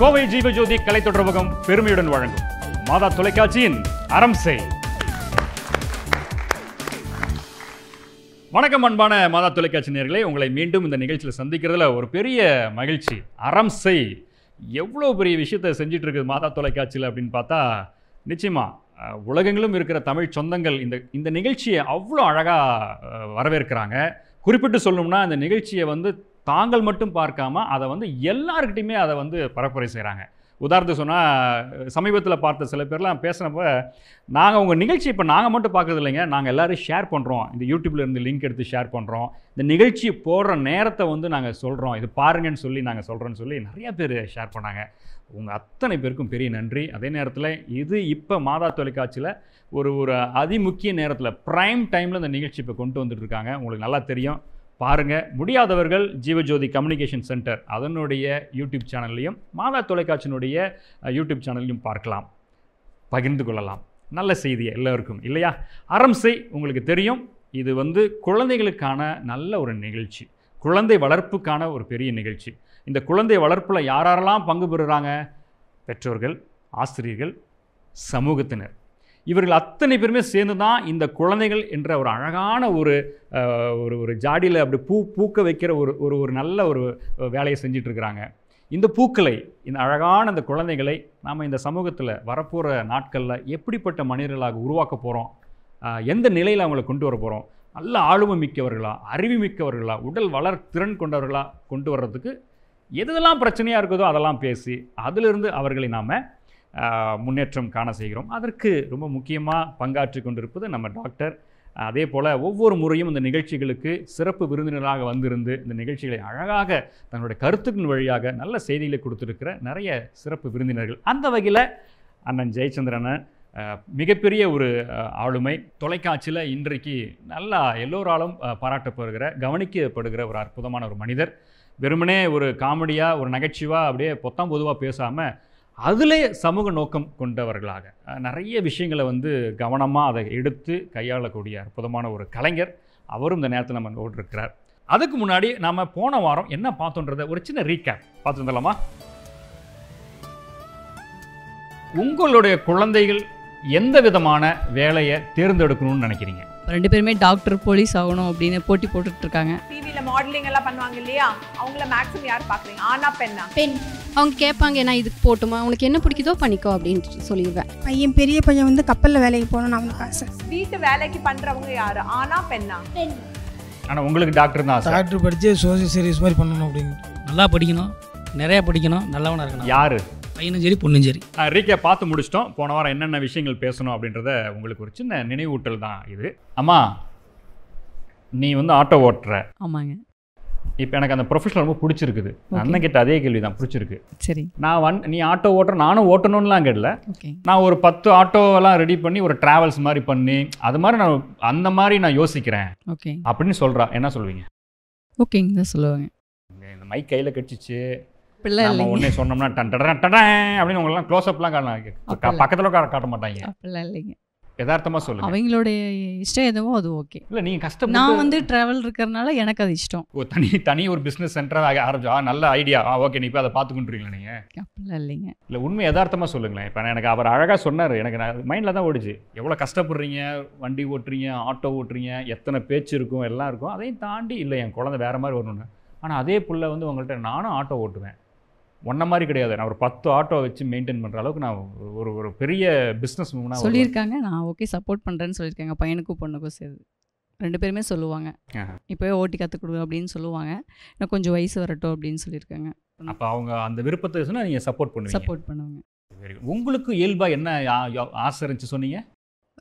கோவை ஜீவஜோதி கலை தொடர்பகம் பெருமையுடன் வழங்கும் மாதா தொலைக்காட்சியின் அறம் செய். வணக்கம் அன்பான மாதா தொலைக்காட்சி நேயர்களே, உங்களை மீண்டும் இந்த நிகழ்ச்சியில் சந்திக்கிறதுல ஒரு பெரிய மகிழ்ச்சி. அறம் செய் எவ்வளோ பெரிய விஷயத்தை செஞ்சிட்டு இருக்குது மாதா தொலைக்காட்சியில் அப்படின்னு பார்த்தா, நிச்சயமாக உலகெங்கிலும் இருக்கிற தமிழ் சொந்தங்கள் இந்த நிகழ்ச்சியை அவ்வளோ அழகாக வரவேற்கிறாங்க. குறிப்பிட்டு சொல்லணும்னா இந்த நிகழ்ச்சியை தாங்கள் மட்டும் பார்க்காம அதை எல்லாருக்கிட்டையுமே அதை பரப்புரை செய்கிறாங்க. உதாரணத்துக்கு சொன்னால், சமீபத்தில் பார்த்த சில பேர்லாம் பேசுனப்போ, நாங்கள் உங்கள் நிகழ்ச்சி இப்போ நாங்கள் மட்டும் பார்க்குறது இல்லைங்க, நாங்கள் எல்லோரும் ஷேர் பண்ணுறோம், இந்த யூடியூப்பில் இருந்து லிங்க் எடுத்து ஷேர் பண்ணுறோம், இந்த நிகழ்ச்சி போடுற நேரத்தை நாங்கள் சொல்கிறோம், இது பாருங்கன்னு சொல்லி நாங்கள் சொல்கிறோன்னு சொல்லி நிறையா பேர் ஷேர் பண்ணாங்க. உங்கள் அத்தனை பேருக்கும் பெரிய நன்றி. அதே நேரத்தில் இது இப்போ மாதா தொலைக்காட்சியில் ஒரு அதிமுக்கிய நேரத்தில் ப்ரைம் டைமில் இந்த நிகழ்ச்சி இப்போ கொண்டு வந்துட்டுருக்காங்க. உங்களுக்கு நல்லா தெரியும், பாருங்கள். முடியாதவர்கள் ஜீவஜோதி கம்யூனிகேஷன் சென்டர் அதனுடைய யூடியூப் சேனல்லையும் மாதா தொலைக்காட்சியினுடைய யூடியூப் சேனல்லையும் பார்க்கலாம், பகிர்ந்து கொள்ளலாம். நல்ல செய்தியை எல்லோருக்கும் இல்லையா? அறம் செய் உங்களுக்கு தெரியும், இது குழந்தைகளுக்கான நல்ல ஒரு நிகழ்ச்சி, குழந்தை வளர்ப்புக்கான ஒரு பெரிய நிகழ்ச்சி. இந்த குழந்தை வளர்ப்பில் யாரெல்லாம் பங்கு பெறுகிறாங்க? பெற்றோர்கள், ஆசிரியர்கள், சமூகத்தினர், இவர்கள் அத்தனை பேருமே சேர்ந்து தான் இந்த குழந்தைகள் என்ற ஒரு அழகான ஒரு ஜாடியில் அப்படி பூக்க வைக்கிற ஒரு நல்ல ஒரு வேலையை செஞ்சிட்ருக்கிறாங்க. இந்த பூக்களை, இந்த அழகான இந்த குழந்தைகளை நாம் இந்த சமூகத்தில் வரப்போகிற நாட்களில் எப்படிப்பட்ட மனிதர்களாக உருவாக்க போகிறோம், எந்த நிலையில் அவங்கள கொண்டு வர போகிறோம், நல்ல ஆளுமை மிக்கவர்களா, அறிவு மிக்கவர்களா, உடல் வளர் திறன் கொண்டவர்களாக கொண்டு வர்றதுக்கு எதெல்லாம் பிரச்சனையாக இருக்குதோ அதெல்லாம் பேசி அதிலிருந்து அவர்களை நாம் முன்னேற்றம் காண செய்கிறோம். அதற்கு ரொம்ப முக்கியமாக பங்காற்றி கொண்டிருப்பது நம்ம டாக்டர். அதே போல் ஒவ்வொரு முறையும் இந்த நிகழ்ச்சிகளுக்கு சிறப்பு விருந்தினராக வந்திருந்து இந்த நிகழ்ச்சிகளை அழகாக தன்னுடைய கருத்துக்களின் வழியாக நல்ல செய்திகளை கொடுத்துருக்கிற நிறைய சிறப்பு விருந்தினர்கள். அந்த வகையில் அண்ணன் ஜெயச்சந்திரன் மிகப்பெரிய ஒரு ஆளுமை, தொலைக்காட்சியில் இன்றைக்கு நல்லா எல்லோராலும் பாராட்டப்படுகிற, கவனிக்கப்படுகிற ஒரு அற்புதமான ஒரு மனிதர். வெறுமனே ஒரு காமெடியாக, ஒரு நகைச்சுவாக அப்படியே பொத்தாம் பொதுவாக பேசாமல் அதிலே சமூக நோக்கம் கொண்டவர்களாக நிறைய விஷயங்களை கவனமாக அதை எடுத்து கையாளக்கூடிய அற்புதமான ஒரு கலைஞர். அவரும் இந்த நேரத்தில் நம்ம ஓட்டிருக்கிறார். அதுக்கு முன்னாடி நாம் போன வாரம் என்ன பார்த்தோன்றதை ஒரு சின்ன ரீகேப் பார்த்து வந்துடலாமா? உங்களுடைய குழந்தைகள் எந்த விதமான வேலையை தேர்ந்தெடுக்கணும்னு நினைக்கிறீங்க? ரெண்டு பேருமே டாக்டர், போலீஸ் ஆகணும் அப்படின்னு போட்டி போட்டுட்டு இருக்காங்க. டிவில மாடலிங் எல்லாம் பண்ணுவாங்க இல்லையா, அவங்கள மேக்ஸிமம் யார் பார்க்குறீங்க? ஆனா பெண்ணா? பெண். அவங்க கேட்பாங்க, நான் இதுக்கு போட்டுமா, உனக்கு என்ன பிடிக்குதோ பண்ணிக்கோ அப்படின்னு சொல்லிடுவேன். பெரிய பையன் கப்பலில் வேலைக்கு போகணும்னு அவனுக்கு ஆசை. வீட்டு வேலைக்கு பண்ணுறவங்க யார்? ஆனா பெண்ணா? பெண். ஆனால் உங்களுக்கு டாக்டர் தான். டாக்டர் படித்து சோசியல் சர்வீஸ் மாதிரி பண்ணணும் அப்படின்னு. நல்லா படிக்கணும், நிறையா படிக்கணும், நல்லவனாக இருக்கணும். யார்? பையனும் சரி பொண்ணும் சரி. ரீகேப் பார்த்து முடிச்சிட்டோம். போன வாரம் என்னென்ன விஷயங்கள் பேசணும் அப்படின்றத உங்களுக்கு ஒரு சின்ன நினைவூட்டல் தான் இது. அம்மா, நீ ஆட்டோ ஓட்டுற. ஆமாங்க. இப்போ எனக்கு அந்த ப்ரொஃபஷனல் ரொம்ப பிடிச்சிருக்குது. அண்ணன் கிட்ட அதே கேள்வி தான், பிடிச்சிருக்கு. சரி. நான் நீ ஆட்டோ ஓட்டுற, நானும் ஓட்டணும்லாம் கேட்டல. ஓகே. நான் ஒரு 10 ஆட்டோவெல்லாம் ரெடி பண்ணி ஒரு ட்ராவல்ஸ் மாதிரி பண்ணி அது மாதிரி நான் அந்த மாதிரி நான் யோசிக்கிறேன். ஓகே. அப்படின்னு சொல்கிறா, என்ன சொல்லுவீங்க? ஓகேங்க தான் சொல்லுவாங்க. இந்த மைக் கையில் கடிச்சிச்சு, அப்படிலாம் நம்ம ஒன்றே சொன்னோம்னா டன் டன் டன் அப்படின்னு உங்களெல்லாம் க்ளோஸ்அப்லாம் பக்கத்தில் காட்ட மாட்டாங்க. அப்படிலாம் இல்லைங்க, யதார்த்தமாக சொல்லுங்கள். அவங்களுடைய இஷ்டம் எதுவோ அது ஓகே. இல்லை, நீங்கள் கஷ்டம். நான் ட்ராவல் இருக்கிறதுனால எனக்கு அது இஷ்டம். தனி ஒரு பிஸ்னஸ் சென்டராக ஆரம்பிச்சா நல்ல ஐடியா. ஓகே, நீ இப்போ அதை பார்த்துக்கிட்டுருங்களா நீங்கள்? அப்படிலாம் இல்லைங்க. இல்லை, உண்மை யதார்த்தமாக சொல்லுங்களேன். இப்போ எனக்கு அவர் அழகாக சொன்னார், எனக்கு நான் மைண்டில் தான் ஓடிச்சு. எவ்வளோ கஷ்டப்படுறீங்க, வண்டி ஓட்டுறீங்க, ஆட்டோ ஓட்டுறீங்க, எத்தனை பேச்சு இருக்கும், எல்லாம் இருக்கும். அதையும் தாண்டி இல்லை என் குழந்தை வேறு மாதிரி வரணுன்னு. ஆனால் அதே புள்ள உங்கள்கிட்ட நானும் ஆட்டோ ஓட்டுவேன், ஒன்றை மாதிரி கிடையாது, நான் ஒரு 10 ஆட்டோ வச்சு மெயின்டைன் பண்ணுற அளவுக்கு நான் ஒரு பெரிய பிஸ்னஸ் மூணாக சொல்லியிருக்காங்க. நான் ஓகே சப்போர்ட் பண்ணுறேன்னு சொல்லியிருக்காங்க. பையனுக்கும் பொண்ணுக்கும் சேர்ந்து 2 பேருமே சொல்லுவாங்க, இப்போவே ஓட்டி கற்றுக் கொடு அப்படின்னு சொல்லுவாங்க. இன்னும் கொஞ்சம் வயசு வரட்டும் அப்படின்னு சொல்லியிருக்காங்க. அப்போ அவங்க அந்த விருப்பத்தை சொன்னால் நீங்கள் சப்போர்ட் பண்ணுவாங்க. உங்களுக்கு இயல்பாக என்ன ஆசை இருந்துச்சு சொன்னீங்க?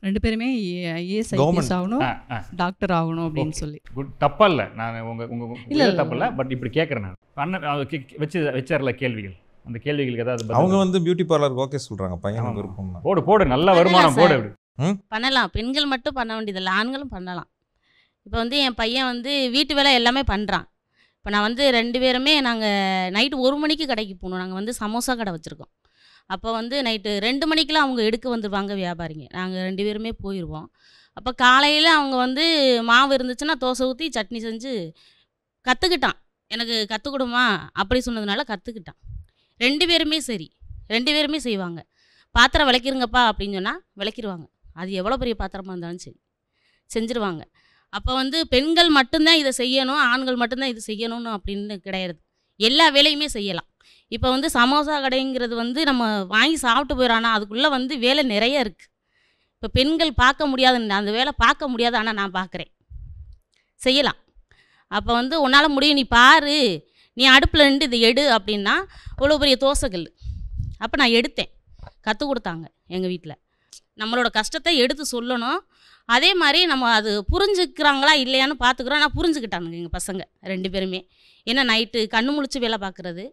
2 பேருமே ஐஏஎஸ் ஐபிஎஸ் ஆகணும், டாக்டர் ஆகணும் அப்படின்னு சொல்லி. தப்பா இல்லை, நான் உங்கள் தப்பு இல்லை, பட் இப்படி கேட்குறேன். நான் வச்சார்ல கேள்விகள், அந்த கேள்விகளுக்கு ஏதாவது அவங்க பியூட்டி பார்லர் ஓகே சொல்கிறாங்க, பையனுக்கு விருப்பம். போடு நல்ல வருமானம் போடு. பண்ணலாம், பெண்கள் மட்டும் பண்ண வேண்டியதில்லை, ஆண்களும் பண்ணலாம். இப்போ என் பையன் வீட்டு வேலை எல்லாமே பண்ணுறான். இப்போ நான் 2 பேருமே நாங்கள் நைட்டு 1 மணிக்கு கடைக்கு போகணும். நாங்கள் சமோசா கடை வச்சுருக்கோம். அப்போ நைட்டு 2 மணிக்கெலாம் அவங்க எடுக்க வந்துடுவாங்க வியாபாரிங்க. நாங்கள் 2 பேருமே போயிடுவோம். அப்போ காலையில் அவங்க மாவு இருந்துச்சுன்னா தோசை ஊற்றி சட்னி செஞ்சு கற்றுக்கிட்டான். எனக்கு கற்றுக் கொடுமா அப்படி சொன்னதுனால கற்றுக்கிட்டான். 2 பேருமே சரி, 2 பேருமே செய்வாங்க. பாத்திரம் விளக்கிருங்கப்பா அப்படின்னு சொன்னால் விளக்கிடுவாங்க. அது எவ்வளோ பெரிய பாத்திரமா இருந்தாலும் சரி செஞ்சுருவாங்க. அப்போ வந்து பெண்கள் மட்டும்தான் இதை செய்யணும், ஆண்கள் மட்டும்தான் இது செய்யணும்னு அப்படின்னு கிடையாது. எல்லா வேலையுமே செய்யலாம். இப்போ வந்து சமோசா கடைங்கிறது வந்து நம்ம வாங்கி சாப்பிட்டு போயிடும். ஆனால் அதுக்குள்ளே வந்து வேலை நிறைய இருக்குது. இப்போ பெண்கள் பார்க்க முடியாது, அந்த வேலை பார்க்க முடியாது, ஆனால் நான் பார்க்குறேன், செய்யலாம். அப்போ வந்து உன்னால் முடியும், நீ பாரு, நீ அடுப்பில் நின்று இதை எடு அப்படின்னா இவ்வளோ பெரிய தோசைக்கல். அப்போ நான் எடுத்தேன், கற்றுக் கொடுத்தாங்க எங்கள் வீட்டில். நம்மளோட கஷ்டத்தை எடுத்து சொல்லணும். அதே மாதிரி நம்ம அது புரிஞ்சுக்கிறாங்களா இல்லையான்னு பார்த்துக்குறோம். ஆனால் புரிஞ்சுக்கிட்டானுங்க எங்கள் பசங்க 2 பேருமே. ஏன்னா நைட்டு கண்ணு முழிச்சு வேலை பார்க்குறது.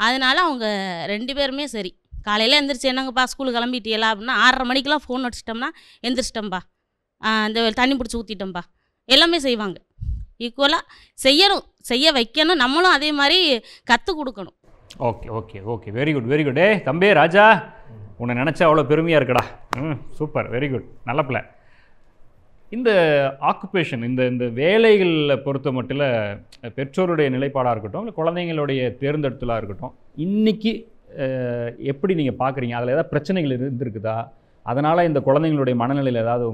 அதனால அவங்க 2 பேருமே சரி, காலையில் எந்திரிச்சு என்னங்கப்பா ஸ்கூலுக்கு கிளம்பிட்டியலா அப்படின்னா 6:30 மணிக்கெலாம் ஃபோன் அடிச்சிட்டோம்னா எந்திரிச்சிட்டோம்பா, இந்த தண்ணி பிடிச்சி ஊற்றிட்டோம்பா, எல்லாமே செய்வாங்க. ஈக்குவலாக செய்யணும், செய்ய வைக்கணும். நம்மளும் அதே மாதிரி கற்றுக் கொடுக்கணும். Okay okay okay, very good very good. தம்பி ராஜா, உன்னை நினச்சா அவ்வளோ பெருமையாக இருக்குடா. சூப்பர், வெரி குட், நல்ல பிள்ளை. இந்த ஆக்குபேஷன், இந்த வேலைகளில் பொறுத்த மட்டும் பெற்றோருடைய நிலைப்பாடாக இருக்கட்டும், இல்லை குழந்தைங்களுடைய தேர்ந்தெடுத்தலாக இருக்கட்டும், இன்றைக்கி எப்படி நீங்கள் பார்க்குறீங்க? அதில் ஏதாவது பிரச்சனைகள் இருந்திருக்குதா? அதனால் இந்த குழந்தைங்களுடைய மனநிலையில் ஏதாவது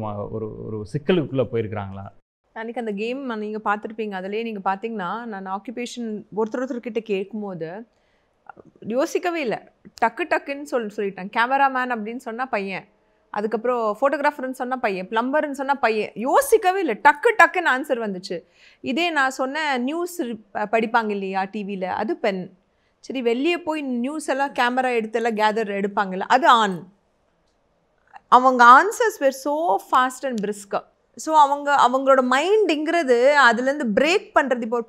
ஒரு சிக்கலுக்குள்ளே போயிருக்கிறாங்களா? அன்றைக்கி அந்த கேம் நீங்கள் பார்த்துருப்பீங்க. அதிலே நீங்கள் பார்த்தீங்கன்னா, நான் ஆக்குபேஷன் ஒருத்தர்கிட்ட கேட்கும்போது யோசிக்கவே இல்லை, டக்குன்னு சொல்லிட்டேன். கேமராமேன் அப்படின்னு சொன்னால் பையன், அதுக்கப்புறம் ஃபோட்டோகிராஃபர்னு சொன்னால் பையன், ப்ளம்பர்னு சொன்னால் பையன். யோசிக்கவே இல்லை, டக்குன்னு ஆன்சர் வந்துச்சு. இதே நான் சொன்ன நியூஸ் படிப்பாங்க இல்லையா டிவியில், அது பெண். சரி, வெளியே போய் நியூஸ் எல்லாம் கேமரா எடுத்தெல்லாம் எடுப்பாங்கல்ல, அது ஆண். அவங்க answers were so fast and பிரிஸ்கா. ஸோ அவங்களோட மைண்டுங்கிறது அதுலேருந்து பிரேக் பண்ணுறது. இப்போ ஒரு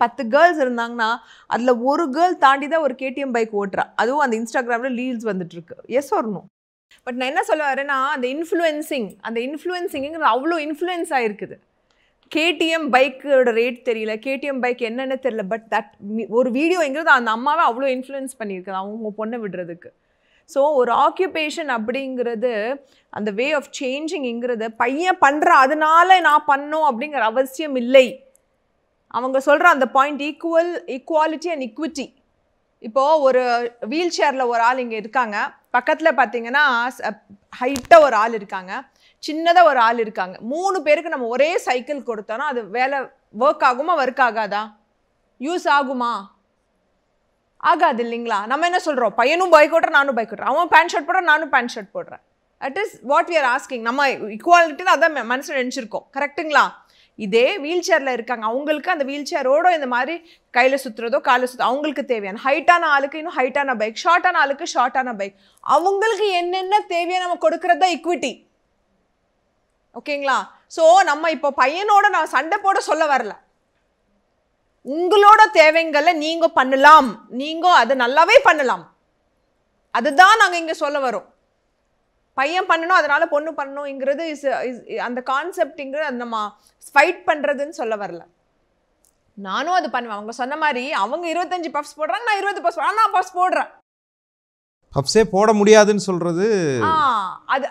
10 கேர்ள்ஸ் இருந்தாங்கன்னா அதில் ஒரு கேர்ள் தாண்டி தான் ஒரு KTM பைக் ஓட்டுறா. அதுவும் அந்த இன்ஸ்டாகிராமில் ரீல்ஸ் வந்துட்டுருக்கு. S R no? பட் நான் என்ன சொல்ல வரேன்னா, அந்த இன்ஃப்ளூயன்சிங்கிறது அவ்வளோ இன்ஃப்ளூயன்ஸ் ஆகிருக்குது. KTM பைக்கோட ரேட் தெரியல, KTM பைக் என்னென்னு தெரியல, பட் ஒரு வீடியோங்கிறது அந்த அம்மாவை அவ்வளோ இன்ஃப்ளூயன்ஸ் பண்ணியிருக்குது அவங்க பொண்ணை விடுறதுக்கு. ஸோ ஒரு ஆக்குபேஷன் அப்படிங்கிறது, அந்த வே ஆஃப் சேஞ்சிங்கிறது பையன் பண்ணுற அதனால நான் பண்ணோம் அப்படிங்கிற அவசியம் இல்லை. அவங்க சொல்கிற அந்த பாயிண்ட் ஈக்குவாலிட்டி அண்ட் இக்விட்டி. இப்போது ஒரு வீல் சேரில் ஒரு ஆள் இங்கே இருக்காங்க, பக்கத்தில் பார்த்தீங்கன்னா ஹைட்டாக ஒரு ஆள் இருக்காங்க, சின்னதாக ஒரு ஆள் இருக்காங்க. 3 பேருக்கு நம்ம ஒரே சைக்கிள் கொடுத்தோன்னா அது வேலை ஒர்க் ஆகுமா, ஒர்க் ஆகாதா, யூஸ் ஆகுமா? ஆகாது இல்லைங்களா? நம்ம என்ன சொல்கிறோம், பையனும் பைக் ஓட்டுறேன், நானும் பைக் ஓட்டுறேன், அவன் பேண்ட் ஷர்ட் போடுறேன், நானும் பேண்ட் ஷர்ட் போடுறேன். That is what we are asking. நம்ம ஈக்குவாலிட்டின்னு அதான் மனசில் நினச்சிருக்கோம், கரெக்டுங்களா? இதே வீல் சேரில் இருக்காங்க, அவங்களுக்கு அந்த வீல் சேரோட இந்த மாதிரி கையில் சுற்றுறதோ காலில் சுற்றுறதோ அவங்களுக்கு தேவையான, ஹைட்டான ஆளுக்கு இன்னும் ஹைட்டான பைக், ஷார்ட்டான ஆளுக்கு ஷார்ட்டான பைக், அவங்களுக்கு என்னென்ன தேவையான நம்ம கொடுக்குறது தான் ஈக்விட்டி. ஓகேங்களா? ஸோ நம்ம இப்போ பையனோட நான் சண்டை போட சொல்ல வரல, உங்களோட தேவைங்களை நீங்க பண்ணலாம், நீங்க அது நல்லாவே பண்ணலாம், அதுதான் நாங்கள் இங்கே சொல்ல வரோம். பையன் பண்ணணும் அதனால பொண்ணு பண்ணணுங்கிறது அந்த கான்செப்ட்ங்கிறது அது நம்ம ஃபைட் பண்ணுறதுன்னு சொல்ல வரல. நானும் அது பண்ணுவேன். அவங்க சொன்ன மாதிரி அவங்க 25 பஃப்ஸ் போடுறாங்க, நான் 20 பஃப்ஸ் நான் பஃப்ஸ் போடுறேன். பஃப்ஸே போட முடியாதுன்னு சொல்றது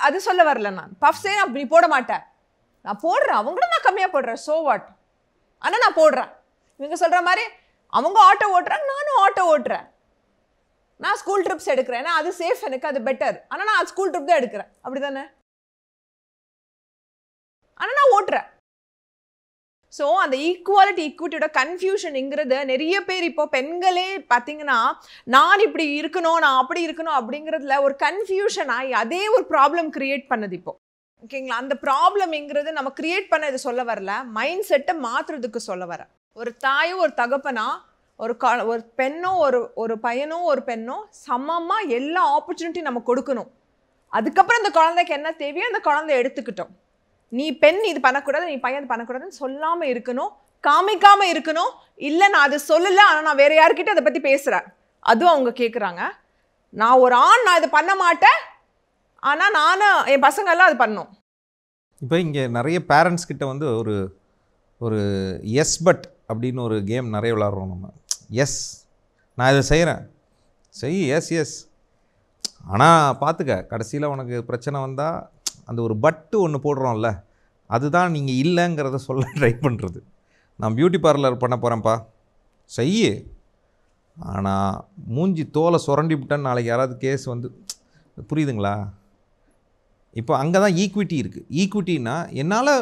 அது சொல்ல வரல. நான் பஃப்ஸே நான் அப்படி போட மாட்டேன், நான் போடுறேன், அவங்களும் நான் கம்மியாக போடுறேன், சோ வாட், ஆனால் நான் போடுறேன். இவங்க சொல்கிற மாதிரி அவங்க ஆட்டோ ஓட்டுறாங்க, நானும் ஆட்டோ ஓட்டுறேன், நான் ஸ்கூல் ட்ரிப்ஸ் எடுக்கிறேன், ஏன்னா அது சேஃப், எனக்கு அது பெட்டர், ஆனால் நான் ஸ்கூல் ட்ரிப் தான் எடுக்கிறேன், அப்படி தானே? ஆனால் நான் ஓட்டுறேன். ஸோ அந்த ஈக்குவிட்டியோட கன்ஃபியூஷனுங்கிறது நிறைய பேர் இப்போ பெண்களே பார்த்தீங்கன்னா, நான் இப்படி இருக்கணும், நான் அப்படி இருக்கணும் அப்படிங்கிறதுல ஒரு கன்ஃபியூஷன் ஆகி அதே ஒரு ப்ராப்ளம் கிரியேட் பண்ணுது இப்போ. ஓகேங்களா? அந்த ப்ராப்ளம்ங்கிறது நம்ம கிரியேட் பண்ண இது சொல்ல வரல, மைண்ட் செட்டை மாற்றுறதுக்கு சொல்ல வர. ஒரு தாயும் ஒரு தகப்பனா, ஒரு பெண்ணோ ஒரு பையனோ ஒரு பெண்ணோ சமமாக எல்லா ஆப்பர்ச்சுனிட்டியும் நம்ம கொடுக்கணும். அதுக்கப்புறம் அந்த குழந்தைக்கு என்ன தேவையோ அந்த குழந்தை எடுத்துக்கிட்டோம். நீ பெண் இது பண்ணக்கூடாது, நீ பையன் இது பண்ணக்கூடாதுன்னு சொல்லாமல் இருக்கணும், காமிக்காமல் இருக்கணும். இல்லை நான் அது சொல்லலை, ஆனால் நான் வேறு யாருக்கிட்ட அதை பற்றி பேசுகிறேன், அதுவும் அவங்க கேட்குறாங்க. நான் ஒரு ஆண், நான் இதை பண்ண மாட்டேன், ஆனால் நானும் என் பசங்கள்லாம் அது பண்ணணும். இப்போ இங்கே நிறைய பேரண்ட்ஸ் கிட்ட வந்து ஒரு எஸ் பட் அப்படின்னு ஒரு கேம் நிறைய விளாட்றோம் நம்ம. எஸ் நான் இதை செய்கிறேன், எஸ் ஆனால் பார்த்துக்க கடைசியில் உனக்கு பிரச்சனை வந்தால் அந்த ஒரு பட்டு ஒன்று போடுறோம்ல, அதுதான் நீங்கள் இல்லைங்கிறத சொல்ல ட்ரை பண்ணுறது. நான் பியூட்டி பார்லர் பண்ண போகிறேன்ப்பா, ஆனால் மூஞ்சி தோலை சுரண்டி விட்டான்னு நாளைக்கு யாராவது கேஸ் வந்து, புரியுதுங்களா? இப்போ அங்கே தான் ஈக்விட்டி இருக்குது. ஈக்விட்டின்னா என்னால்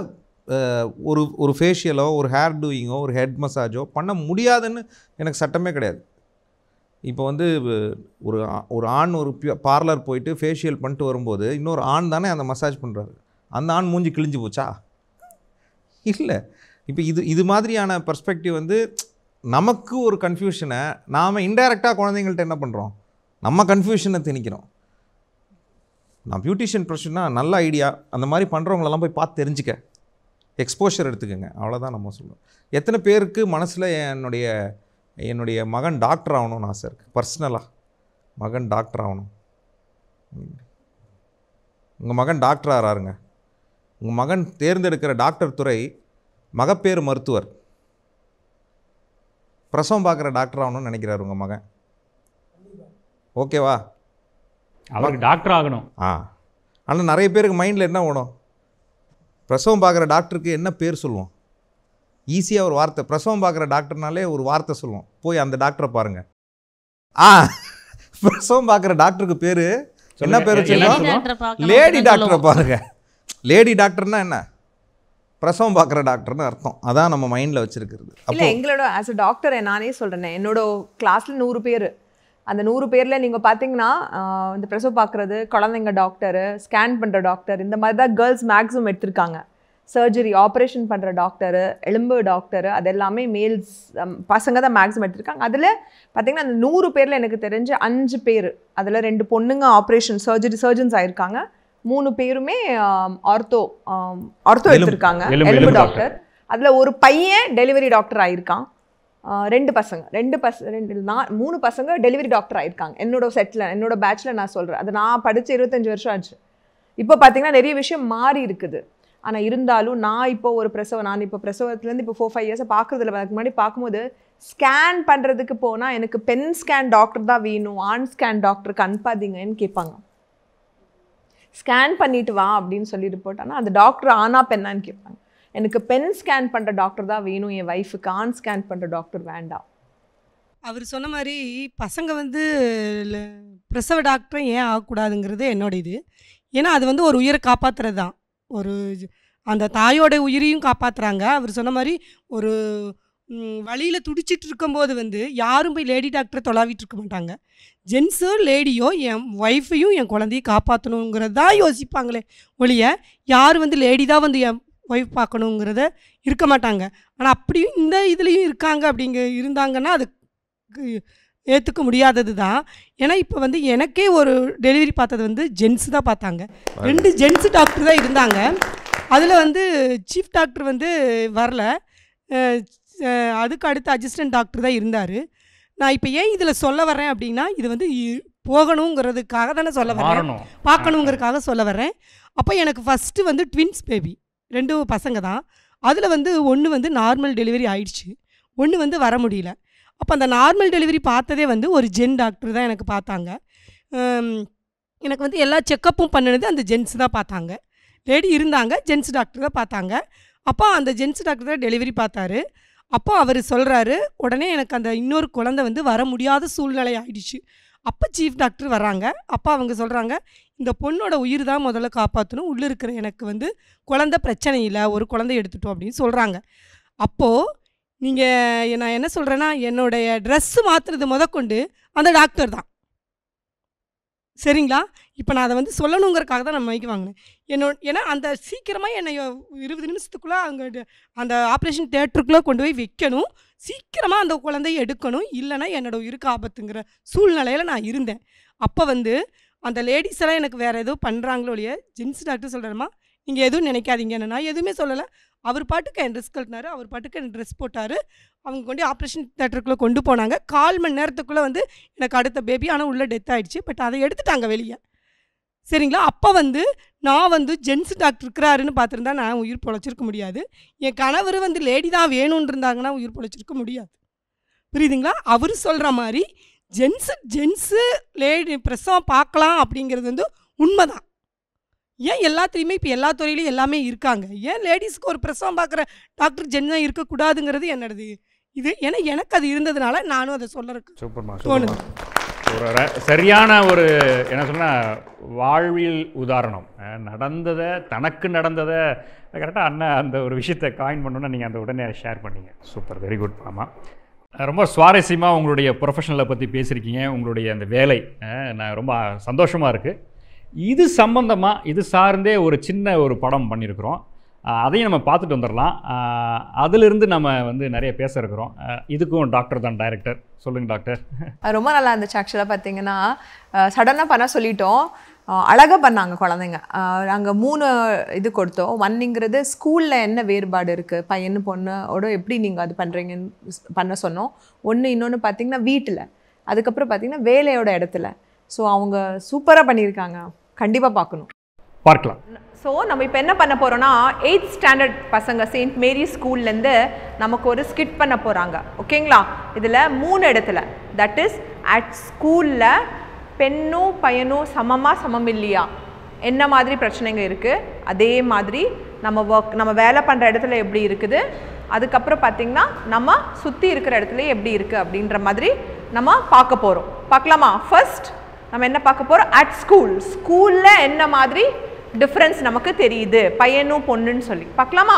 ஒரு ஃபேஷியலோ ஒரு ஹேர் டூயிங்கோ ஒரு ஹெட் மசாஜோ பண்ண முடியாதுன்னு எனக்கு சட்டமே கிடையாது. இப்போ வந்து ஒரு ஆண் ஒரு பார்லர் போயிட்டு ஃபேஷியல் பண்ணிட்டு வரும்போது இன்னொரு ஆண் தானே அந்த மசாஜ் பண்ணுறாரு. அந்த ஆண் மூஞ்சி கிழிஞ்சு போச்சா? இல்லை. இப்போ இது மாதிரியான பெர்ஸ்பெக்டிவ் வந்து நமக்கு ஒரு கன்ஃபியூஷனை நாம் இன்டைரக்டாக குழந்தைங்கள்ட்ட என்ன பண்ணுறோம், நம்ம கன்ஃபியூஷனை திணிக்கிறோம். நான் பியூட்டிஷியன் ப்ரொஃபஷன்னா நல்ல ஐடியா, அந்த மாதிரி பண்ணுறவங்களெல்லாம் போய் பார்த்து தெரிஞ்சுக்க, எக்ஸ்போஷர் எடுத்துக்கோங்க, அவ்வளோதான் நம்ம சொல்லுவோம். எத்தனை பேருக்கு மனசில் என்னுடைய மகன் டாக்டர் ஆகணும்னு ஆசை இருக்குது? பர்சனலாக மகன் டாக்டர் ஆகணும். உங்கள் மகன் டாக்டர் ஆகிறாருங்க. உங்கள் மகன் தேர்ந்தெடுக்கிற டாக்டர் துறை மகப்பேறு மருத்துவர், பிரசவம் பார்க்குற டாக்டர் ஆகணும்னு நினைக்கிறார் உங்கள் மகன். ஓகேவா? அவருக்கு டாக்டர் ஆகணும். ஆனால் நிறைய பேருக்கு மைண்டில் என்ன ஓடும், பிரசவம் பார்க்குற டாக்டருக்கு என்ன பேர் சொல்லுவோம்? ஈஸியாக ஒரு வார்த்தை, பிரசவம் பார்க்குற டாக்டர்னாலே ஒரு வார்த்தை சொல்லுவோம், போய் அந்த டாக்டரை பாருங்கள். பிரசவம் பார்க்குற டாக்டருக்கு பேர் என்ன பேர் சொல்லுவோம்? லேடி டாக்டரை பாருங்கள். லேடி டாக்டர்னா என்ன? பிரசவம் பார்க்குற டாக்டர்னு அர்த்தம். அதான் நம்ம மைண்டில் வச்சுருக்கிறது. இல்லை, எங்களோட ஆஸ் அ டாக்டர் நானே சொல்கிறேன், என்னோட கிளாஸில் 100 பேர். அந்த 100 பேரில் நீங்கள் பார்த்தீங்கன்னா இந்த பிரசவம் பார்க்குறது, குழந்தைங்க டாக்டரு, ஸ்கேன் பண்ணுற டாக்டர், இந்த மாதிரி தான் கேர்ள்ஸ் மேக்ஸிமம் எடுத்திருக்காங்க. சர்ஜரி ஆப்ரேஷன் பண்ணுற டாக்டரு, எலும்பு டாக்டரு, அது எல்லாமே மேல்ஸ் பசங்க தான் மேக்ஸிமம் எடுத்திருக்காங்க. அதில் பார்த்தீங்கன்னா அந்த 100 பேரில் எனக்கு தெரிஞ்சு 5 பேர், அதில் 2 பொண்ணுங்க ஆப்ரேஷன் சர்ஜன்ஸ் ஆயிருக்காங்க, 3 பேருமே ஆர்த்தோ எடுத்திருக்காங்க, எலும்பு டாக்டர். அதில் ஒரு பையன் டெலிவரி டாக்டர் ஆயிருக்கான். 3 பசங்க டெலிவரி டாக்டர் ஆயிருக்காங்க. என்னோட செட்டில், என்னோட பேட்சில் நான் சொல்கிறேன். அது நான் படித்து 25 வருஷம் ஆச்சு. இப்போ பார்த்தீங்கன்னா நிறைய விஷயம் மாறி இருக்குது. ஆனால் இருந்தாலும் நான் இப்போ பிரசவத்துலேருந்து இப்போ 4-5 இயர்ஸை பார்க்குறதில்ல. அதுக்கு முன்னாடி பார்க்கும்போது ஸ்கேன் பண்ணுறதுக்கு போனால் எனக்கு பெண் ஸ்கேன் டாக்டர் தான் வேணும், ஆண் ஸ்கேன் டாக்டருக்கு அனுப்பாதீங்கன்னு கேட்பாங்க. ஸ்கேன் பண்ணிட்டு வா அப்படின்னு சொல்லிட்டு போட்டானா அந்த டாக்டர் ஆனா பெண்ணான்னு கேட்பாங்க. எனக்கு பெண் ஸ்கேன் பண்ணுற டாக்டர் தான் வேணும் என் ஒய்ஃபுக்கு, ஆண் ஸ்கேன் பண்ணுற டாக்டர் வேண்டாம். அவர் சொன்ன மாதிரி பசங்க வந்து பிரசவ டாக்டரும் ஏன் ஆகக்கூடாதுங்கிறது என்னோட இது. ஏன்னா அது வந்து ஒரு உயிரை காப்பாற்றுறது தான், ஒரு அந்த தாயோட உயிரையும் காப்பாற்றுறாங்க. அவர் சொன்ன மாதிரி ஒரு வழியில் துடிச்சிட்டு இருக்கும்போது வந்து யாரும் போய் லேடி டாக்டரை தொலாவிட்டு இருக்க மாட்டாங்க. ஜென்ஸோ லேடியோ என் ஒய்ஃபையும் என் குழந்தையும் காப்பாற்றணுங்கிறது தான் யோசிப்பாங்களே ஒழிய யாரும் வந்து லேடி தான் வந்து என் ஒய்ஃப் பார்க்கணுங்கிறத இருக்க மாட்டாங்க. ஆனால் அப்படியும் இந்த இதுலேயும் இருக்காங்க. இருந்தாங்கன்னா அது ஏற்றுக்க முடியாதது தான். ஏன்னா இப்போ வந்து எனக்கே ஒரு டெலிவரி பார்த்தது வந்து ஜென்ஸு தான் பார்த்தாங்க. 2 ஜென்ஸு டாக்டர் தான் இருந்தாங்க. அதில் வந்து சீஃப் டாக்டர் வந்து வரல, அதுக்கு அடுத்து அசிஸ்டன்ட் டாக்டர் தான் இருந்தார். நான் இப்போ ஏன் இதில் சொல்ல வரேன் அப்படின்னா, இது வந்து போகணுங்கிறதுக்காக தானே சொல்ல வரேன், பார்க்கணுங்கிறதுக்காக சொல்ல வரேன். அப்போ எனக்கு ஃபஸ்ட்டு வந்து ட்வின்ஸ் பேபி, 2 பசங்க தான். அதில் வந்து ஒன்று வந்து நார்மல் டெலிவரி ஆயிடுச்சு, ஒன்று வந்து வர முடியல. அப்போ அந்த நார்மல் டெலிவரி பார்த்ததே வந்து ஒரு ஜென் டாக்டர் தான் எனக்கு பார்த்தாங்க. எனக்கு வந்து எல்லா செக்கப்பும் பண்ணினது அந்த ஜென்ஸ் தான் பார்த்தாங்க. லேடி இருந்தாங்க, ஜென்ஸ் டாக்டர் தான் பார்த்தாங்க. அப்போ அந்த ஜென்ஸ் டாக்டர் தான் டெலிவரி பார்த்தாரு. அப்போ அவர் சொல்கிறாரு, உடனே எனக்கு அந்த இன்னொரு குழந்தை வந்து வர முடியாத சூழ்நிலை ஆயிடுச்சு. அப்போ சீஃப் டாக்டர் வர்றாங்க. அப்போ அவங்க சொல்கிறாங்க, இந்த பொண்ணோட உயிர் தான் முதல்ல காப்பாற்றணும், உள்ளே இருக்கிற எனக்கு வந்து குழந்தை பிரச்சனை இல்லை, ஒரு குழந்தை எடுத்துட்டோம் அப்படின்னு சொல்கிறாங்க. அப்போது நீங்கள் நான் என்ன சொல்கிறேன்னா, என்னுடைய ட்ரெஸ்ஸு மாற்றுறது முதற்கொண்டு அந்த டாக்டர் தான். சரிங்களா? இப்போ நான் அதை வந்து சொல்லணுங்கிறதுக்காக தான் நான் மைக்கு வாங்கினேன். ஏன்னா அந்த சீக்கிரமாக என்னை 20 நிமிஷத்துக்குள்ளே அங்கே அந்த ஆப்ரேஷன் தியேட்டருக்குள்ளே கொண்டு போய் வைக்கணும், சீக்கிரமாக அந்த குழந்தைய எடுக்கணும், இல்லைன்னா என்னோடய உயிருக்கு ஆபத்துங்கிற சூழ்நிலையில் நான் இருந்தேன். அப்போ வந்து அந்த லேடிஸ் எல்லாம் எனக்கு வேறு எதுவும் பண்ணுறாங்களோ இல்லையா, ஜென்ஸ் டாக்டர் சொல்கிறேம்மா நீங்கள் எதுவும் நினைக்காதீங்க, நான் எதுவுமே சொல்லலை. அவர் பாட்டுக்கு என் ட்ரெஸ் கழட்டினார், அவர் பாட்டுக்கு என் ட்ரெஸ் போட்டார். அவங்க கொண்டு ஆப்ரேஷன் தியேட்டருக்குள்ளே கொண்டு போனாங்க. 1/4 மணி நேரத்துக்குள்ளே வந்து எனக்கு அடுத்த பேபி, ஆனால் உள்ளே டெத் ஆகிடுச்சு. பட் அதை எடுத்துட்டாங்க வெளியே. சரிங்களா? அப்போ வந்து நான் வந்து ஜென்ஸ் டாக்டர் இருக்கிறாருன்னு பார்த்துருந்தா நான் உயிர் பொழைச்சிருக்க முடியாது. என் கணவர் வந்து லேடி தான் வேணும்னு இருந்தாங்கன்னா உயிர் பொழைச்சிருக்க முடியாது. புரியுதுங்களா? அவர் சொல்கிற மாதிரி ஜென்ஸு லேடி பிரசவம் பார்க்கலாம் அப்படிங்கிறது வந்து உண்மை தான். ஏன் எல்லாத்துலேயுமே இப்போ எல்லா துறையிலையும் எல்லாமே இருக்காங்க, ஏன் லேடிஸ்க்கு ஒரு பிரசவம் பார்க்குற டாக்டர் ஜென்ஸாக இருக்கக்கூடாதுங்கிறது என்னது இது ஏன்னா எனக்கு அது இருந்ததுனால நானும் அதை சொல்லறதுக்கு சூப்பர்மா, தோணுது. ஒரு சரியான ஒரு என்ன சொன்னால் வாழ்வியல் உதாரணம். நடந்ததை தனக்கு நடந்ததை கரெக்டாக அண்ணன் அந்த ஒரு விஷயத்தை காயின் பண்ணோன்னா நீங்கள் அந்த உடனே ஷேர் பண்ணீங்க. Super, very good. ஆமாம், ரொம்ப சுவாரஸ்யமாக உங்களுடைய ப்ரொஃபஷனலை பற்றி பேசியிருக்கீங்க. உங்களுடைய அந்த வேலை நான் ரொம்ப சந்தோஷமாக இருக்குது. இது சம்பந்தமாக இது சார்ந்தே ஒரு சின்ன ஒரு படம் பண்ணியிருக்கிறோம். அதையும் நம்ம பார்த்துட்டு வந்துடலாம். அதிலிருந்து நம்ம வந்து நிறைய பேச இருக்கிறோம். இதுக்கும் டாக்டர் தான் டைரக்டர். சொல்லுங்கள் டாக்டர். ரொம்ப நல்லா இருந்துச்சு. ஆக்சுவலாக பார்த்தீங்கன்னா சடனாக பண்ண சொல்லிட்டோம், அழகாக பண்ணாங்க குழந்தைங்க. நாங்கள் 3 இது கொடுத்தோம். ஒன்னுங்கிறது ஸ்கூலில் என்ன வேறுபாடு இருக்குது, பையனு பொண்ணோட எப்படி நீங்கள் அது பண்ணுறீங்கன்னு பண்ண சொன்னோம். இன்னொன்று பார்த்தீங்கன்னா வீட்டில், அதுக்கப்புறம் பார்த்தீங்கன்னா வேலையோட இடத்துல. ஸோ அவங்க சூப்பராக பண்ணியிருக்காங்க, கண்டிப்பாக பார்க்கணும், பார்க்கலாம். ஸோ நம்ம இப்போ என்ன பண்ண போகிறோன்னா 8th ஸ்டாண்டர்ட் பசங்க செயின்ட் மேரி ஸ்கூல்லேருந்து நமக்கு ஒரு ஸ்கிட் பண்ண போகிறாங்க. ஓகேங்களா? இதில் 3 இடத்துல, தட் இஸ் அட் ஸ்கூலில் பெண்ணும் பையனும் சமம் இல்லையா, என்ன மாதிரி பிரச்சனைங்க இருக்குது, அதே மாதிரி நம்ம வேலை பண்ணுற இடத்துல எப்படி இருக்குது, அதுக்கப்புறம் பார்த்திங்கன்னா நம்ம சுற்றி இருக்கிற இடத்துல எப்படி இருக்குது அப்படின்ற மாதிரி நம்ம பார்க்க போகிறோம். பார்க்கலாமா? ஃபர்ஸ்ட் நம்ம என்ன பார்க்க போகிறோம், அட் ஸ்கூலில் என்ன மாதிரி டிஃப்ரென்ஸ் நமக்கு தெரியுது பையனும் பொண்ணுன்னு சொல்லி பார்க்கலாமா?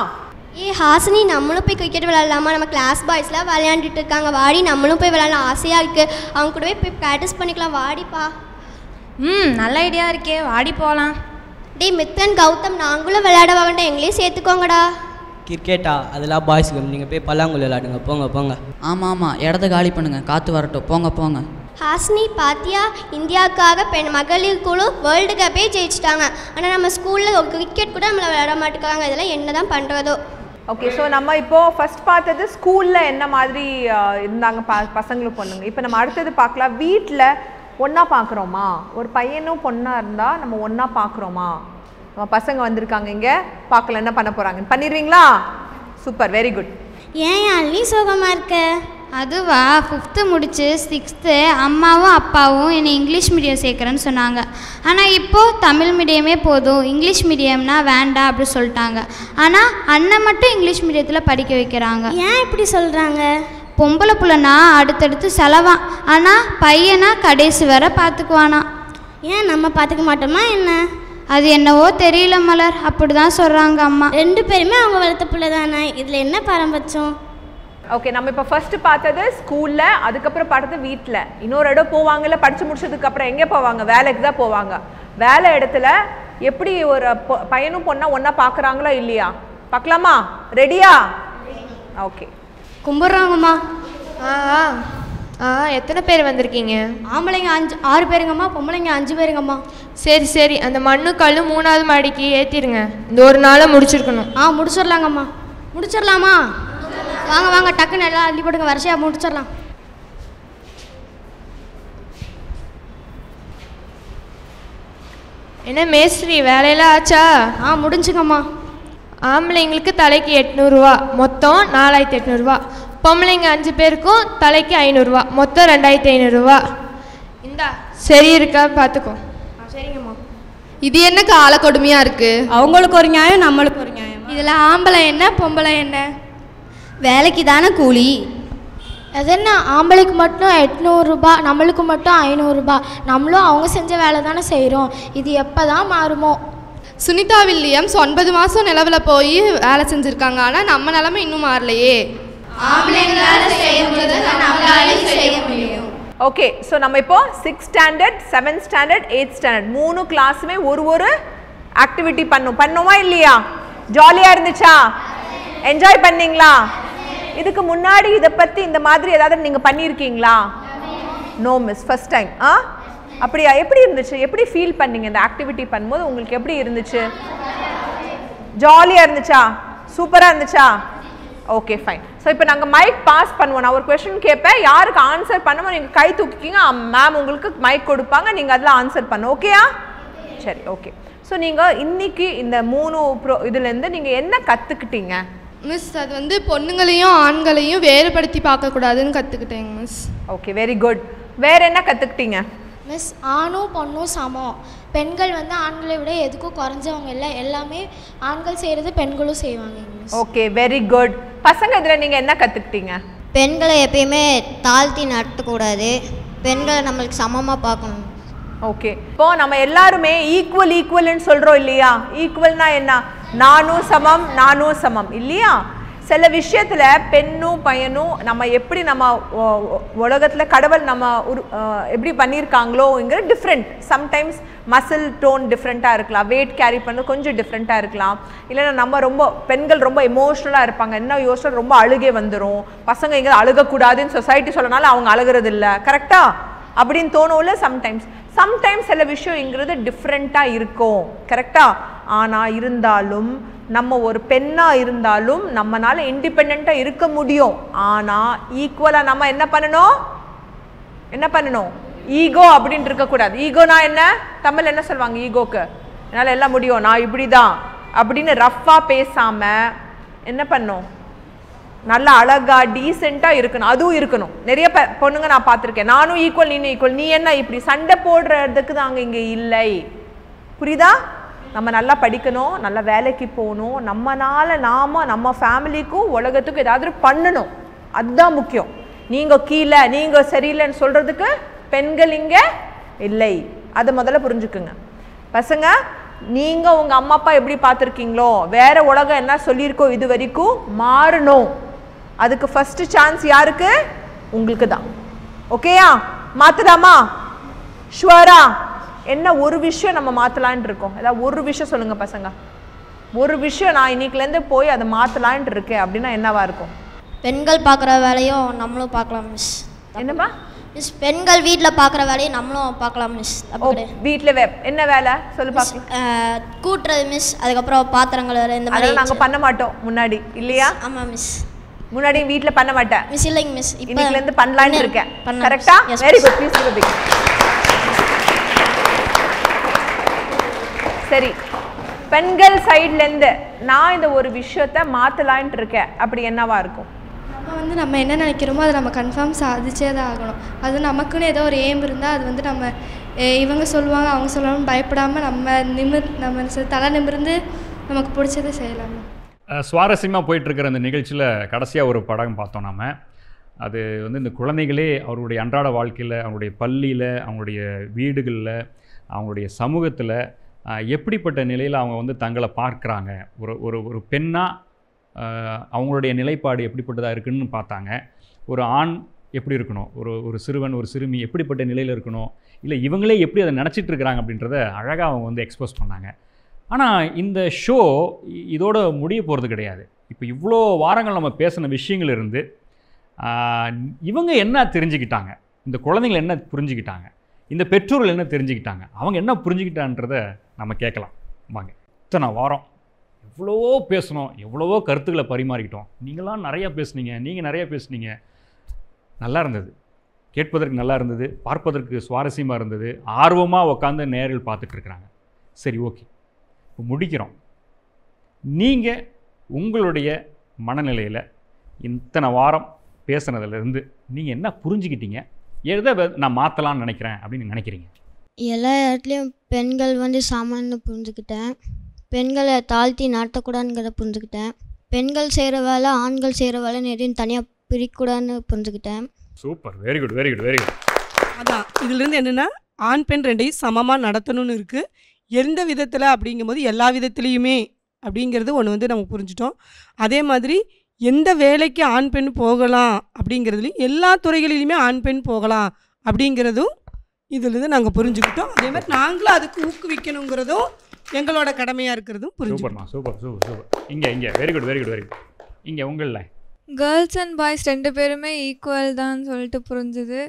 ஹாசினி, நம்மளும் போய் கிரிக்கெட் விளையாடலாமா? நம்ம கிளாஸ் பாய்ஸ்லாம் விளையாண்டுட்டு இருக்காங்க, வாடி நம்மளும் போய் விளையாடலாம், ஆசையாக இருக்குது. அவங்க கூடவே போய் ப்ராக்டிஸ் பண்ணிக்கலாம், வாடிப்பா. நல்ல ஐடியா இருக்கே, வாடி போகலாம். டேய் மித்தன், கௌதம், நாங்களும் விளையாட வேண்டாம், எங்களையும் சேர்த்துக்கோங்கடா. கிரிக்கெட்டா? அதெல்லாம் பாய்ஸுக்கு, நீங்கள் போய் பல்லாங்குழி விளையாடுங்க, போங்க. ஆமாம், இடத்த காலி பண்ணுங்கள், காற்று வரட்டும், போங்க. ஹாசினி, பாத்தியா, இந்தியாவுக்காக மகளிர் குழு வேர்ல்டு கப்பே ஜெயிச்சிட்டாங்க. ஆனால் நம்ம ஸ்கூலில் கிரிக்கெட் கூட நம்மளை விளையாட மாட்டேங்கிறாங்க. இதெல்லாம் என்ன தான் பண்ணுறதோ. ஓகே, ஸோ நம்ம இப்போது ஃபஸ்ட் பார்த்தது ஸ்கூலில் என்ன மாதிரி இருந்தாங்க பசங்களும் பொண்ணுங்க. இப்போ நம்ம அடுத்தது பார்க்கலாம், வீட்டில் ஒன்றா பார்க்குறோமா? ஒரு பையனும் பொண்ணாக இருந்தால் நம்ம ஒன்றா பார்க்குறோமா? நம்ம பசங்க வந்திருக்காங்க இங்கே, பார்க்கல என்ன பண்ண போகிறாங்க, பண்ணிடுவீங்களா? Super, very good. ஏன் அள்ளி சோகமாக இருக்க? அதுவா, 5th முடிச்சு 6th அம்மாவும் அப்பாவும் என்னை இங்கிலீஷ் மீடியம் சேர்க்குறேன்னு சொன்னாங்க. ஆனால் இப்போது தமிழ் மீடியமே போதும், இங்கிலீஷ் மீடியம்னா வேண்டாம் அப்படி சொல்லிட்டாங்க. ஆனால் அண்ணன் மட்டும் இங்கிலீஷ் மீடியத்தில் படிக்க வைக்கிறாங்க. ஏன் இப்படி சொல்கிறாங்க? பொம்பளை புள்ளனா அடுத்தடுத்து செலவான், ஆனால் பையனா கடைசி வரை பார்த்துக்குவானா. ஏன் நம்ம பார்த்துக்க மாட்டோமா என்ன? அது என்னவோ தெரியல மலர், அப்படி தான் சொல்கிறாங்க அம்மா. 2 பேருமே அவங்க வளர்த்த பிள்ளை தானே, இதில் என்ன பாரம்பட்சம்? ஓகே, நம்ம இப்போ ஃபர்ஸ்ட் பார்த்தது ஸ்கூலில், அதுக்கப்புறம் பார்த்தது வீட்டில். இன்னொரு இடம் போவாங்கல்ல, படித்து முடிச்சதுக்கப்புறம் எங்கே போவாங்க? வேலைக்கு தான் போவாங்க. வேலை இடத்துல எப்படி ஒரு பையனும் பொண்ணா ஒன்றா பார்க்குறாங்களா இல்லையா பார்க்கலாமா? ரெடியா? ஓகே, கும்பிட்றாங்கம்மா. எத்தனை பேர் வந்திருக்கீங்க? ஆம்பளைங்க 6 பேருங்கம்மா, பொம்பளைங்க 5 பேருங்கம்மா. சரி, அந்த மண்ணு கல் 3வது மாடிக்கு ஏற்றிடுங்க. இந்த ஒரு நாளை முடிச்சிருக்கணும். முடிச்சிடலாங்கம்மா. முடிச்சிடலாமா? வாங்க டக்குன்னு எல்லாம் அள்ளி போடுங்க, வரிசையாக முடிச்சிடலாம். என்ன மேஸ்திரி, வேலையெல்லாம் ஆச்சா? முடிஞ்சுங்கம்மா. ஆம்பளைங்களுக்கு தலைக்கு 800 ரூபா, மொத்தம் 4800 ரூபா. பொம்பளைங்க 5 பேருக்கும் தலைக்கு 500 ரூபா, மொத்தம் 2500 ரூபா. இந்தா, சரி இருக்கா பார்த்துக்கோ. சரிங்கம்மா. இது என்ன கால கொடுமையாக இருக்குது? அவங்களுக்கு ஒரு நியாயம், நம்மளுக்கு ஒரு நியாயம். இதில் ஆம்பளை என்ன பொம்பளை என்ன? வேலைக்கு தானே கூலி. அது என்ன, ஆம்பளைக்கு மட்டும் 800 ரூபா, நம்மளுக்கு மட்டும் 500 ரூபா. நம்மளும் அவங்க செஞ்ச வேலை தானே செய்கிறோம். இது எப்போ தான் மாறுமோ? சுனிதா வில்லியம்ஸ் 9 மாதம் நிலவில் போய் வேலை செஞ்சுருக்காங்க, ஆனால் நம்ம நிலமை இன்னும் மாறலையே. ஓகே, ஸோ நம்ம இப்போ 6th standard 7th standard 8th standard 3 கிளாஸுமே ஒரு ஆக்டிவிட்டி பண்ணோமா இல்லையா? ஜாலியாக இருந்துச்சா? என்ஜாய் பண்ணீங்களா? இதுக்கு முன்னாடி இதை பற்றி இந்த மாதிரி ஏதாவது நீங்கள் பண்ணியிருக்கீங்களா? No miss, first time. அப்படியா? எப்படி இருந்துச்சு? எப்படி ஃபீல் பண்ணீங்க இந்த ஆக்டிவிட்டி பண்ணும்போது? உங்களுக்கு எப்படி இருந்துச்சு? ஜாலியாக இருந்துச்சா? சூப்பராக இருந்துச்சா? Okay, fine. ஸோ இப்போ நாங்கள் மைக் பாஸ் பண்ணுவோம். நான் ஒரு கொஸ்டின் கேட்பேன், யாருக்கு ஆன்சர் பண்ணுவோம் நீங்கள் கை தூக்கிக்கிங்க, மேம் உங்களுக்கு மைக் கொடுப்பாங்க, நீங்கள் அதில் ஆன்சர் பண்ண. ஓகேயா? சரி, ஓகே. ஸோ நீங்கள் இன்னைக்கு இந்த 3 இதுலேருந்து நீங்கள் என்ன கற்றுக்கிட்டீங்க? மிஸ், அது வந்து பொண்ணுங்களையும் ஆண்களையும் வேறுபடுத்தி பார்க்கக்கூடாதுன்னு கற்றுக்கிட்டேங்க மிஸ். Okay, very good. வேறு என்ன கற்றுக்கிட்டீங்க? மிஸ், ஆணும் பொண்ணும் சமம். பெண்கள் வந்து ஆண்களை விட எதுக்கும் குறைஞ்சவங்க இல்லை, எல்லாமே ஆண்கள் செய்கிறது பெண்களும் செய்வாங்க மிஸ். Okay, very good. பசங்க இதில் நீங்கள் என்ன கற்றுக்கிட்டீங்க? பெண்களை எப்பயுமே தாழ்த்தி நடத்தக்கூடாது, பெண்களை நம்மளுக்கு சமமாக பார்க்கணும். ஓகே, இப்போ நம்ம எல்லாருமே ஈக்குவல்னு சொல்கிறோம் இல்லையா? ஈக்குவல்னா என்ன? நானும் சமம் இல்லையா? சில விஷயத்தில் பெண்ணும் பையனும் நம்ம எப்படி நம்ம உலகத்தில் கடவுள் நம்ம எப்படி பண்ணியிருக்காங்களோங்கிற டிஃப்ரெண்ட். சம்டைம்ஸ் மசில் டோன் டிஃப்ரெண்ட்டாக இருக்கலாம், வெயிட் கேரி பண்ண கொஞ்சம் டிஃப்ரெண்ட்டாக இருக்கலாம். இல்லைன்னா நம்ம ரொம்ப பெண்கள் ரொம்ப எமோஷ்னலாக இருப்பாங்க, என்ன யோசனை ரொம்ப அழுகே வந்துடும். பசங்க எங்கே அழுகக்கூடாதுன்னு சொசைட்டி சொல்லனால அவங்க அழுகிறது இல்லை, கரெக்டாக அப்படின்னு தோணும்ல. சம்டைம்ஸ் சில விஷயங்கிறது டிஃப்ரெண்ட்டாக இருக்கும், கரெக்டாக. ஆனால் இருந்தாலும் நம்ம ஒரு பெண்ணாக இருந்தாலும் நம்மளால் இண்டிபெண்ட்டாக இருக்க முடியும். ஆனால் ஈக்குவலாக நம்ம என்ன பண்ணணும்? ஈகோ அப்படின்னு இருக்கக்கூடாது. ஈகோனா என்ன? தமிழ் என்ன சொல்லுவாங்க ஈகோக்கு? என்னால் எல்லாம் முடியும், நான் இப்படி தான் அப்படின்னு ரஃப்பாக பேசாமல் என்ன பண்ணணும்? நல்லா அழகாக டீசெண்டாக இருக்கணும். அதுவும் இருக்கணும். நிறைய பொண்ணுங்க நான் பார்த்துருக்கேன், நானும் ஈக்குவல் நீனும் ஈக்குவல், நீ என்ன இப்படி சண்டை போடுறதுக்கு தாங்க இங்கே இல்லை. புரியுதா? நம்ம நல்லா படிக்கணும், நல்லா வேலைக்கு போகணும், நம்ம ஃபேமிலிக்கும் உலகத்துக்கும் ஏதாவது பண்ணணும், அதுதான் முக்கியம். நீங்கள் கீழே நீங்கள் சரியில்லைன்னு சொல்கிறதுக்கு பெண்கள் இங்கே இல்லை. அதை முதல்ல புரிஞ்சுக்குங்க பசங்க. நீங்கள் உங்கள் அம்மா அப்பா எப்படி பார்த்துருக்கீங்களோ, வேற உலகம் என்ன சொல்லியிருக்கோ இது வரைக்கும் மாறணும். அதுக்கு ஃபஸ்ட்டு சான்ஸ் யாருக்கு? உங்களுக்கு தான். ஓகேயா? மாற்றலாமா? ஷுவரா? என்ன ஒரு விஷயம் நம்ம மாற்றலான் இருக்கோம்? ஏதாவது ஒரு விஷயம் சொல்லுங்கள் பசங்க. ஒரு விஷயம் நான் இன்னைக்குலேருந்து போய் அதை மாற்றலான் இருக்கேன் அப்படின்னா என்னவா இருக்கும்? பெண்கள் பார்க்குற வேலையும் நம்மளும் பார்க்கலாம் மிஸ். என்னப்பா மிஸ்? பெண்கள் வீட்டில் பார்க்குற வேலையும் நம்மளும் பார்க்கலாம் மிஸ். வீட்டில் என்ன வேலை சொல்லு பார்க்கலாம்? கூட்டுறது மிஸ், அதுக்கப்புறம் பாத்திரங்கள் இந்த மாதிரி நாங்கள் பண்ண மாட்டோம் முன்னாடி, இல்லையா? ஆமாம் மிஸ். முன்னாடி வீட்டில் பண்ண மாட்டேன் மிஸ். இல்லைங்க மிஸ், இன்னைக்குலேருந்து பண்ணலான்னு இருக்கேன். கரெக்டா? Very good, please. சரி, பெண்கள் சைட்லேருந்து நான் இந்த ஒரு விஷயத்தை மாற்றலான்ட்டு இருக்கேன், அப்படி என்னவா இருக்கும்? நம்ம என்ன நினைக்கிறோமோ அதை நம்ம கன்ஃபார்ம் சாதிச்சே தான் ஆகணும். அது நமக்குன்னு ஏதோ ஒரு எய்ம் இருந்தால் அது நம்ம இவங்க சொல்லுவாங்க அவங்க சொல்லுவாங்க பயப்படாமல் நம்ம தலை நிமிர்ந்து நமக்கு பிடிச்சதை செய்யலாம். சுவாரஸ்யமாக போயிட்டுருக்கிற அந்த நிகழ்ச்சியில் கடைசியாக ஒரு படம் பார்த்தோம் நாம். அது இந்த குழந்தைகளே அவருடைய அன்றாட வாழ்க்கையில், அவங்களுடைய பள்ளியில், அவங்களுடைய வீடுகளில், அவங்களுடைய சமூகத்தில் எப்படிப்பட்ட நிலையில் அவங்க தங்களை பார்க்குறாங்க, ஒரு பெண்ணாக அவங்களுடைய நிலைப்பாடு எப்படிப்பட்டதாக இருக்குன்னு பார்த்தாங்க. ஒரு ஆண் எப்படி இருக்கணும், ஒரு சிறுவன் ஒரு சிறுமி எப்படிப்பட்ட நிலையில் இருக்கணும், இல்லை இவங்களே எப்படி அதை நினச்சிட்டு இருக்கிறாங்க அப்படின்றத அழகாக அவங்க எக்ஸ்போஸ் பண்ணாங்க. ஆனால் இந்த ஷோ இதோட முடிய போகிறது கிடையாது. இப்போ இவ்வளோ வாரங்கள் நம்ம பேசின விஷயங்கள் இருந்து இவங்க என்ன தெரிஞ்சுக்கிட்டாங்க, இந்த குழந்தைகள் என்ன புரிஞ்சுக்கிட்டாங்க, இந்த பெற்றோர்கள் என்ன தெரிஞ்சுக்கிட்டாங்க, அவங்க என்ன புரிஞ்சுக்கிட்டான்றதை நம்ம கேட்கலாம் வாங்க. இத்தனை வாரம் எவ்வளவோ பேசணும், எவ்வளவோ கருத்துக்களை பரிமாறிக்கிட்டோம். நீங்களாம் நிறையா பேசுனீங்க, நீங்கள் நிறையா பேசுனீங்க, நல்லா இருந்தது, கேட்பதற்கு நல்லா இருந்தது, பார்ப்பதற்கு சுவாரஸ்யமாக இருந்தது, ஆர்வமாக உட்காந்து நேரில் பார்த்துட்ருக்குறாங்க. சரி, ஓகே, இப்போ முடிக்கிறோம். நீங்கள் உங்களுடைய மனநிலையில் இத்தனை வாரம் பேசுனதுலேருந்து நீங்கள் என்ன புரிஞ்சுக்கிட்டீங்க, எதை நான் மாற்றலான்னு நினைக்கிறேன் அப்படின்னு நினைக்கிறீங்க? எல்லா இடத்துலையும் பெண்கள் சாமான்னு புரிஞ்சுக்கிட்டேன், பெண்களை தாழ்த்தி நடத்தக்கூடாதுங்கிறத புரிஞ்சுக்கிட்டேன், பெண்கள் செய்கிற வேலை ஆண்கள் செய்கிற வேலை எதையும் தனியாக பிரிக்கக்கூடாதுன்னு புரிஞ்சுக்கிட்டேன். Super, very good very good very good. அதான் இதுலேருந்து என்னென்னா ஆண் பெண் ரெண்டையும் சமமாக நடத்தணும்னு இருக்குது. எந்த விதத்தில் அப்படிங்கும்போது எல்லா விதத்துலேயுமே அப்படிங்கிறது ஒன்று நம்ம புரிஞ்சிட்டோம். அதே மாதிரி எந்த வேலைக்கு ஆண் பெண் போகலாம் அப்படிங்கிறதுலையும் எல்லா துறைகளிலுமே ஆண் பெண் போகலாம் அப்படிங்கிறதும் இதுலேருந்து நாங்கள் புரிஞ்சுக்கிட்டோம். அதே மாதிரி நாங்களும் அதுக்கு ஊக்குவிக்கணுங்கிறதும் எங்களோட கடமையாக இருக்கிறதும் புரிஞ்சுக்கணும். Super super super. இங்கே very good very good very good. இங்கே உங்களில் கேர்ள்ஸ் அண்ட் பாய்ஸ் ரெண்டு பேருமே ஈக்குவல் தான் சொல்லிட்டு புரிஞ்சுது.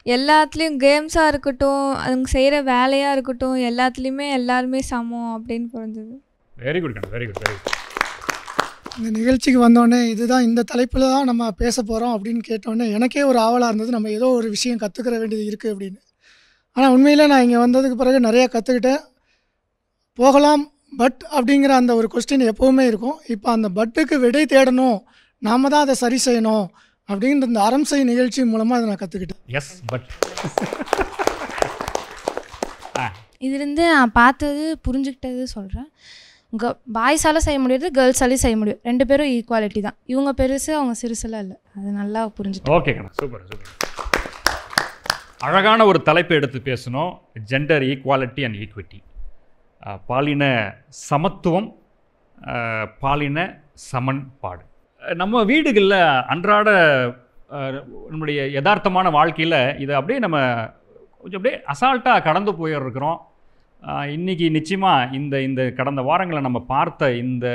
எல்லாத்துலேயும் கேம்ஸாக இருக்கட்டும், அவங்க செய்கிற வேலையாக இருக்கட்டும், எல்லாத்துலேயுமே எல்லாருமே சமம் அப்படின்னு புரிஞ்சுது. Very good very good very good. இந்த நிகழ்ச்சிக்கு வந்தோடனே இதுதான் இந்த தலைப்பில் தான் நம்ம பேச போகிறோம் அப்படின்னு கேட்டோடனே எனக்கே ஒரு ஆவலாக இருந்தது, நம்ம ஏதோ ஒரு விஷயம் கற்றுக்கிற வேண்டியது இருக்குது அப்படின்னு. ஆனால் உண்மையில் நான் இங்கே வந்ததுக்கு பிறகு நிறையா கற்றுக்கிட்டேன். போகலாம் பட் அப்படிங்கிற அந்த ஒரு கொஸ்டின் எப்போவுமே இருக்கும். இப்போ அந்த பட்டுக்கு விடை தேடணும், நாம் தான் அதை சரி செய்யணும் அப்படின்ற இந்த அரம்சை நிகழ்ச்சி மூலமாக அதை நான் கற்றுக்கிட்டேன். எஸ் பட் இதுலேருந்து நான் பார்த்தது புரிஞ்சுக்கிட்டது சொல்கிறேன். பாய்ஸால் செய்ய முடியாது, கேர்ள்ஸாலையும் செய்ய முடியும். 2 பேரும் ஈக்குவாலிட்டி தான். இவங்க பெருசு, அவங்க சிறுசுலாம் இல்லை. அது நல்லா புரிஞ்சுட்டு. ஓகே கண்ணா, சூப்பர் சூப்பர். அழகான ஒரு தலைப்பை எடுத்து பேசணும். ஜெண்டர் ஈக்குவாலிட்டி அண்ட் ஈக்விட்டி, பாலின சமத்துவம், பாலின சமன்பாடு. நம்ம வீடுகளில் அன்றாட நம்முடைய யதார்த்தமான வாழ்க்கையில் இதை அப்படியே நம்ம கொஞ்சம் அப்படியே அசால்ட்டாக கடந்து போயிடுறோம். இன்றைக்கி நிச்சயமாக இந்த கடந்த வாரங்களை நம்ம பார்த்த இந்த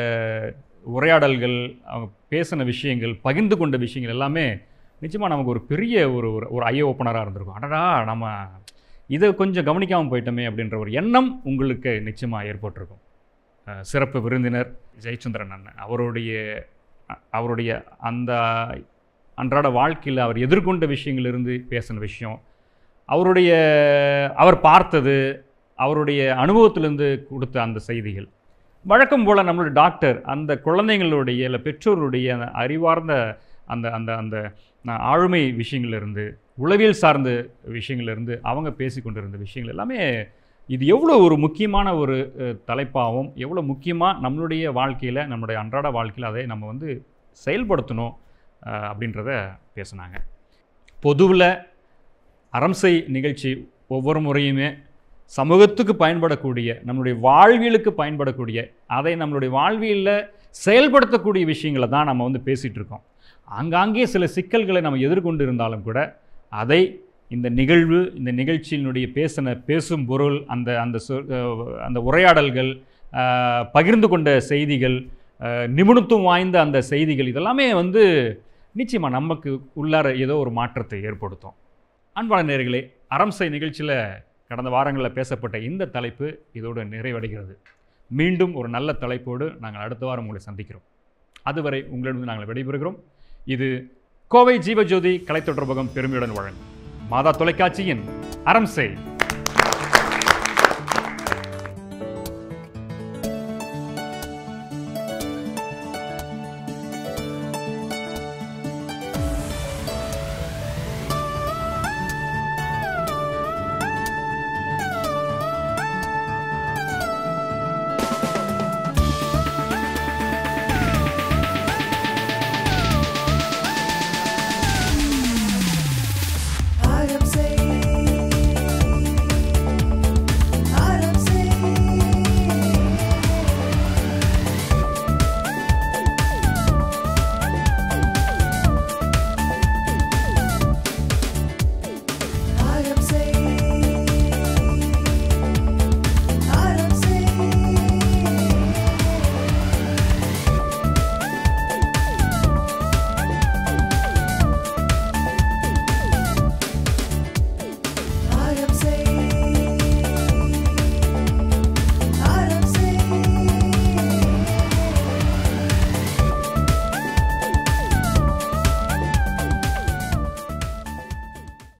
உரையாடல்கள், அவங்க பேசின விஷயங்கள், பகிர்ந்து கொண்ட விஷயங்கள் எல்லாமே நிச்சயமாக நமக்கு ஒரு பெரிய ஒரு ஐ ஓப்பனராக இருந்திருக்கும். அடடா, நம்ம இதை கொஞ்சம் கவனிக்காமல் போயிட்டோமே அப்படின்ற ஒரு எண்ணம் உங்களுக்கு நிச்சயமாக ஏற்பட்டிருக்கும். சிறப்பு விருந்தினர் ஜெயச்சந்திரன் அண்ணன் அவருடைய அந்த அன்றாட வாழ்க்கையில் அவர் எதிர்கொண்ட விஷயங்களிலிருந்து பேசின விஷயம், அவர் பார்த்தது, அவருடைய அனுபவத்திலேருந்து கொடுத்த அந்த செய்திகள், வழக்கம் போல் நம்மளுடைய டாக்டர் அந்த குழந்தைங்களுடைய இல்லை பெற்றோருடைய அந்த அறிவார்ந்த அந்த அந்த அந்த ஆளுமை விஷயங்கள்லேருந்து, உளவியல் சார்ந்த விஷயங்கள்லேருந்து அவங்க பேசி கொண்டிருந்த விஷயங்கள் எல்லாமே இது எவ்வளோ ஒரு முக்கியமான ஒரு தலைப்பாகவும், எவ்வளோ முக்கியமாக நம்மளுடைய வாழ்க்கையில், நம்மளுடைய அன்றாட வாழ்க்கையில் அதை நம்ம வந்து செயல்படுத்தணும் அப்படின்றத பேசினாங்க. பொதுவில் அரம்சை நிகழ்ச்சி ஒவ்வொரு முறையுமே சமூகத்துக்கு பயன்படக்கூடிய, நம்மளுடைய வாழ்வியலுக்கு பயன்படக்கூடிய, அதை நம்மளுடைய வாழ்வியலில் செயல்படுத்தக்கூடிய விஷயங்களை தான் நம்ம வந்து பேசிகிட்டு இருக்கோம். ஆங்காங்கே சில சிக்கல்களை நம்ம எதிர்கொண்டு இருந்தாலும் கூட அதை இந்த நிகழ்ச்சியினுடைய பேசும் பொருள், அந்த உரையாடல்கள், பகிர்ந்து கொண்ட செய்திகள், நிபுணத்துவம் வாய்ந்த அந்த செய்திகள், இதெல்லாமே வந்து நிச்சயமாக நமக்கு உள்ளார ஏதோ ஒரு மாற்றத்தை ஏற்படுத்தும். அன்பான நேயர்களே, அரம்சை நிகழ்ச்சியில் கடந்த வாரங்களில் பேசப்பட்ட இந்த தலைப்பு இதோடு நிறைவடைகிறது. மீண்டும் ஒரு நல்ல தலைப்போடு நாங்கள் அடுத்த வாரம் உங்களை சந்திக்கிறோம். அதுவரை உங்களிடம் நாங்கள் விடைபெறுகிறோம். இது கோவை ஜீவஜோதி கலைத்தொடர்பகம் பெருமையுடன் வழங்கும் மாதா தொலைக்காட்சியின் அரம்சை.